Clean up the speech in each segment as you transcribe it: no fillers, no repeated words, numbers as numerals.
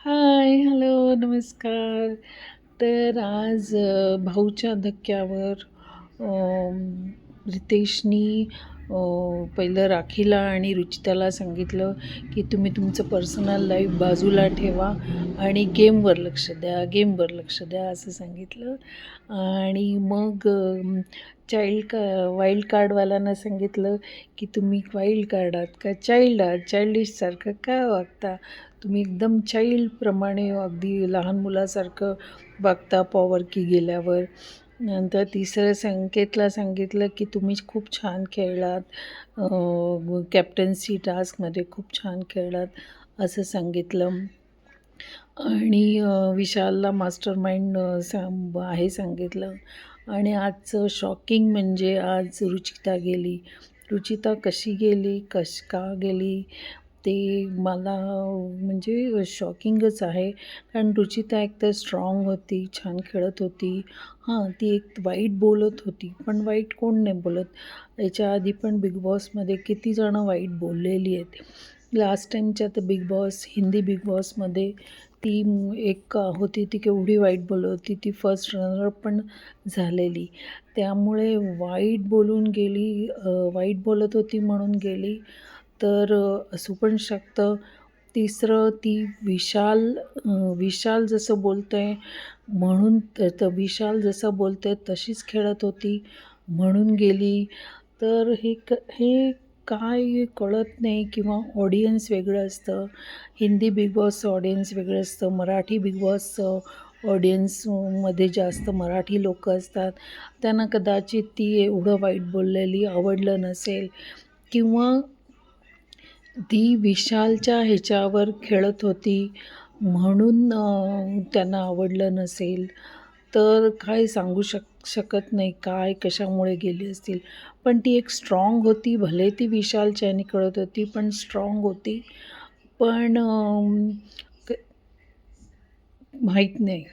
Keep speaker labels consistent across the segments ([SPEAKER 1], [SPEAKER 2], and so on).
[SPEAKER 1] हाय, hello, नमस्कार. तर आज भाऊच्या धक्क्यावर रितेशनी पहिलं राखीला आणि रुचिताला सांगितलं, की तुम्ही तुमचं पर्सनल लाईफ बाजूला ठेवा आणि गेमवर लक्ष द्या असं सांगितलं. आणि मग वाईल्ड कार्डवाल्यांना सांगितलं, की तुम्ही वाईल्ड कार्ड आहात का चाइल्ड आहात? चाइल्डिशसारखं का वागता? तुम्ही एकदम चाइल्डप्रमाणे अगदी लहान मुलासारखं वागता पॉवर की गेल्यावर. नंतर तिसरं संकेतला सांगितलं, की तुम्ही खूप छान खेळलात. कॅप्टन्सी टास्कमध्ये खूप छान खेळलात असं सांगितलं. आणि विशालला मास्टरमाइंड आहे सांगितलं. आणि आजचं शॉकिंग म्हणजे आज रुचिता गेली. रुचिता कशी गेली, का गेली ते मला म्हणजे शॉकिंगच आहे. कारण रुचिता एकतर स्ट्रॉंग होती, छान खेळत होती. हां, ती एक वाईट बोलत होती, पण वाईट कोण नाही बोलत. याच्या आधी पण बिग बॉसमध्ये किती जणं वाईट बोललेली आहेत. लास्ट टाईमच्या तर हिंदी बिग बॉसमध्ये ती एक होती, ती केवढी वाईट बोलत होती. ती फर्स्ट रनरअप पण झालेली. त्यामुळे वाईट बोलून गेली, वाईट बोलत होती म्हणून गेली. तर असू पण शकतं. तिसरं विशाल जसं बोलतंय म्हणून विशाल जसं बोलतंय तशीच खेळत होती म्हणून गेली. तर हे काय कळत नाही किंवा ऑडियन्स वेगळं असतं. हिंदी बिग बॉसचं ऑडियन्स वेगळं असतं. मराठी बिग बॉसचं ऑडियन्समध्ये जास्त मराठी लोकं असतात. त्यांना कदाचित ती एवढं वाईट बोललेली आवडलं नसेल किंवा ती विशालच्या ह्याच्यावर खेळत होती म्हणून त्यांना आवडलं नसेल. तर काय सांगू शकत नाही काय कशामुळे गेली असतील. पण ती एक स्ट्रॉंग होती. भले ती विशालच्या ह्याने खेळत होती पण स्ट्रॉंग होती. पण क माहीत नाही.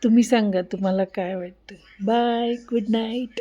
[SPEAKER 1] तुम्ही सांगा तुम्हाला काय वाटतं? बाय. Good night.